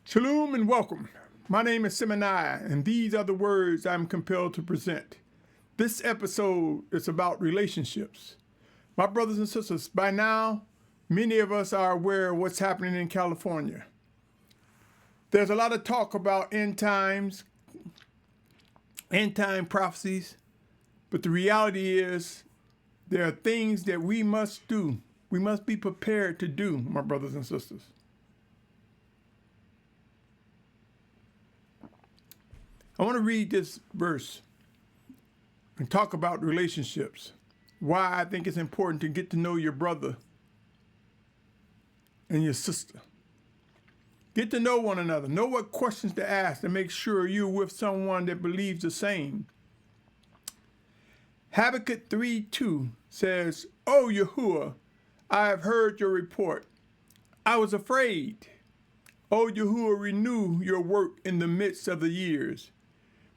Shalom and welcome. My name is Symmanayah, and these are the words I'm compelled to present. This episode is about relationships. My brothers and sisters, by now, many of us are aware of what's happening in California. There's a lot of talk about end time prophecies, but the reality is there are things that we must do. We must be prepared to do, my brothers and sisters. I want to read this verse and talk about relationships. Why I think it's important to get to know your brother and your sister. Get to know one another. Know what questions to ask to make sure you're with someone that believes the same. Habakkuk 3:2 says, "O Yahuah, I have heard your report. I was afraid. O Yahuah, renew your work in the midst of the years.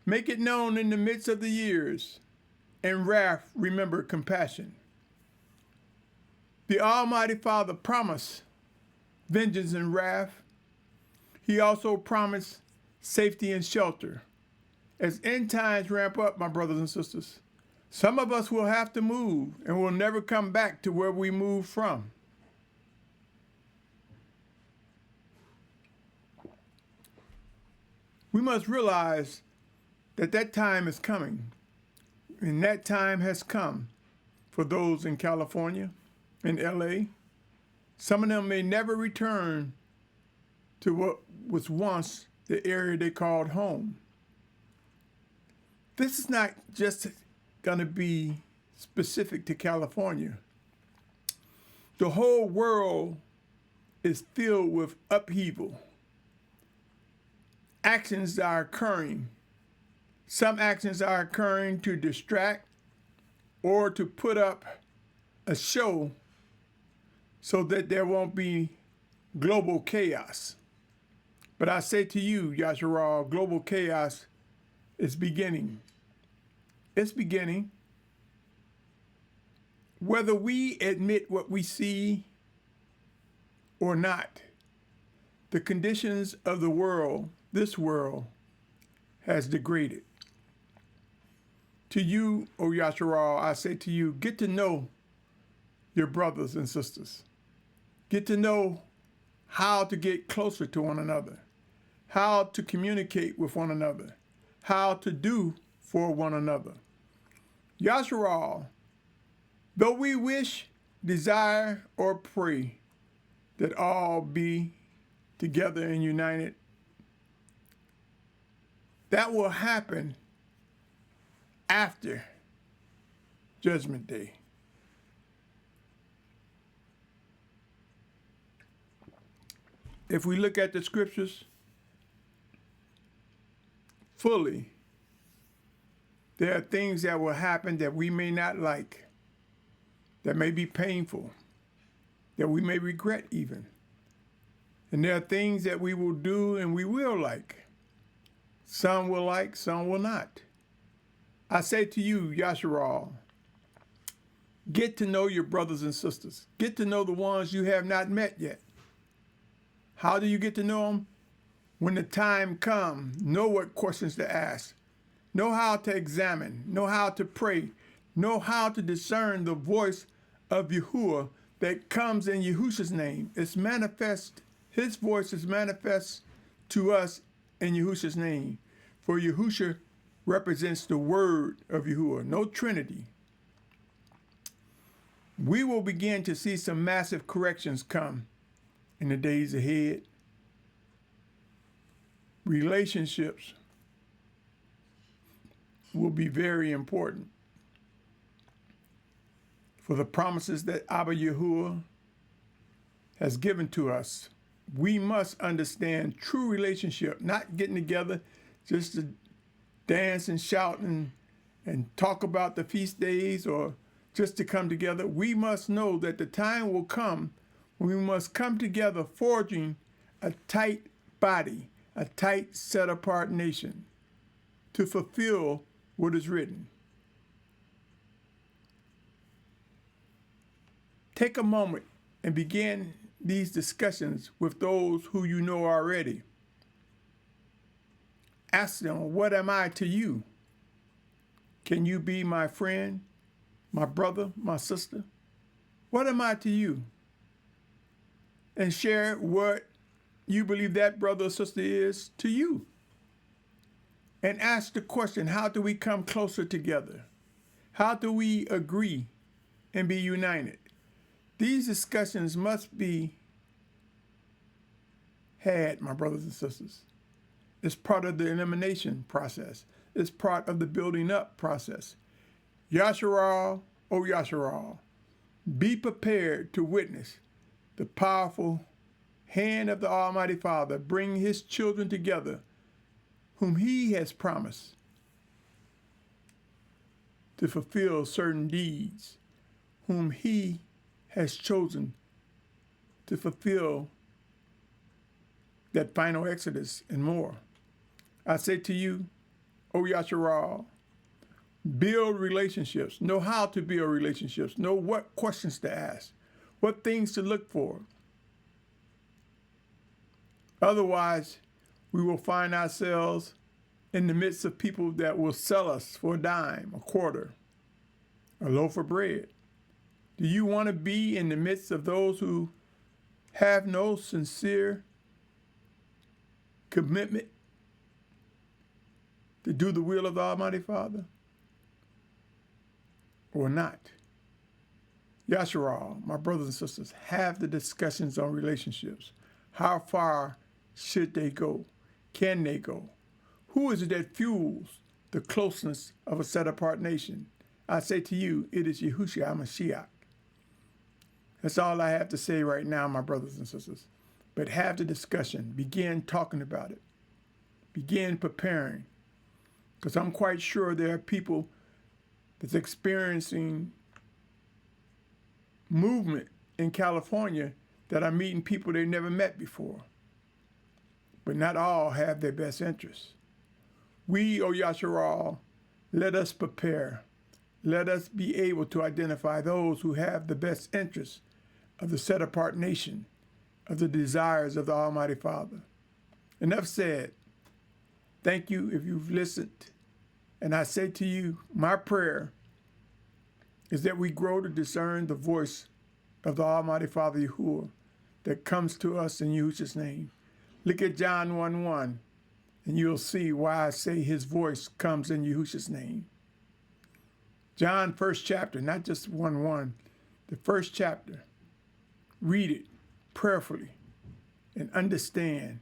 Make it known in the midst of the years. In wrath, remember compassion." The Almighty Father promised vengeance and wrath. He also promised safety and shelter. As end times ramp up, my brothers and sisters, some of us will have to move and will never come back to where we moved from. We must realize that time is coming, and that time has come for those in California, in LA. Some of them may never return to what was once the area they called home. This is not just going to be specific to California. The whole world is filled with upheaval. Actions are occurring. Some actions are occurring to distract or to put up a show so that there won't be global chaos. But I say to you, Yahusha, global chaos is beginning. It's beginning. Whether we admit what we see or not, the conditions of the world, this world, has degraded. To you, O Yahusha, I say to you, get to know your brothers and sisters. Get to know how to get closer to one another, how to communicate with one another, how to do for one another. Yahusha, though we wish, desire, or pray that all be together and united, that will happen after Judgment Day. If we look at the scriptures fully, there are things that will happen that we may not like, that may be painful, that we may regret even. And there are things that we will do and we will like. Some will like, some will not. I say to you, Yahusha, get to know your brothers and sisters. Get to know the ones you have not met yet. How do you get to know them? When the time comes, know what questions to ask. Know how to examine. Know how to pray. Know how to discern the voice of Yahuah that comes in Yahusha's name. It's manifest. His voice is manifest to us in Yahusha's name. For Yahusha represents the word of Yahuah, no Trinity. We will begin to see some massive corrections come in the days ahead. Relationships will be very important. For the promises that Abba Yahuah has given to us, we must understand true relationship, not getting together just to dance and shout and talk about the feast days or just to come together. We must know that the time will come when we must come together forging a tight body, a tight set-apart nation to fulfill what is written. Take a moment and begin these discussions with those who you know already. Ask them, what am I to you? Can you be my friend, my brother, my sister? What am I to you? And share what you believe that brother or sister is to you. And ask the question, how do we come closer together? How do we agree and be united? These discussions must be had, my brothers and sisters. It's part of the elimination process. It's part of the building up process. Yahusha, oh Yahusha, be prepared to witness the powerful hand of the Almighty Father bring his children together, whom he has promised to fulfill certain deeds, whom he has chosen to fulfill that final exodus and more. I say to you, O Yahusha, build relationships. Know how to build relationships. Know what questions to ask, what things to look for. Otherwise, we will find ourselves in the midst of people that will sell us for a dime, a quarter, a loaf of bread. Do you want to be in the midst of those who have no sincere commitment to do the will of the Almighty Father? Or not? Yahusha, my brothers and sisters, have the discussions on relationships. How far should they go? Can they go? Who is it that fuels the closeness of a set-apart nation? I say to you, it is Yahusha HaMashiach. That's all I have to say right now, my brothers and sisters. But have the discussion. Begin talking about it. Begin preparing. Because I'm quite sure there are people that's experiencing movement in California that are meeting people they've never met before. But not all have their best interests. We, O Yahusha, let us prepare. Let us be able to identify those who have the best interests of the set-apart nation, of the desires of the Almighty Father. Enough said. Thank you if you've listened. And I say to you, my prayer is that we grow to discern the voice of the Almighty Father Yahuah that comes to us in Yahusha's name. Look at John 1:1, and you'll see why I say his voice comes in Yahusha's name. John, first chapter, not just 1:1, the first chapter. Read it prayerfully and understand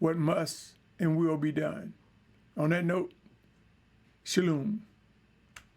what must and will be done. On that note, Shalom.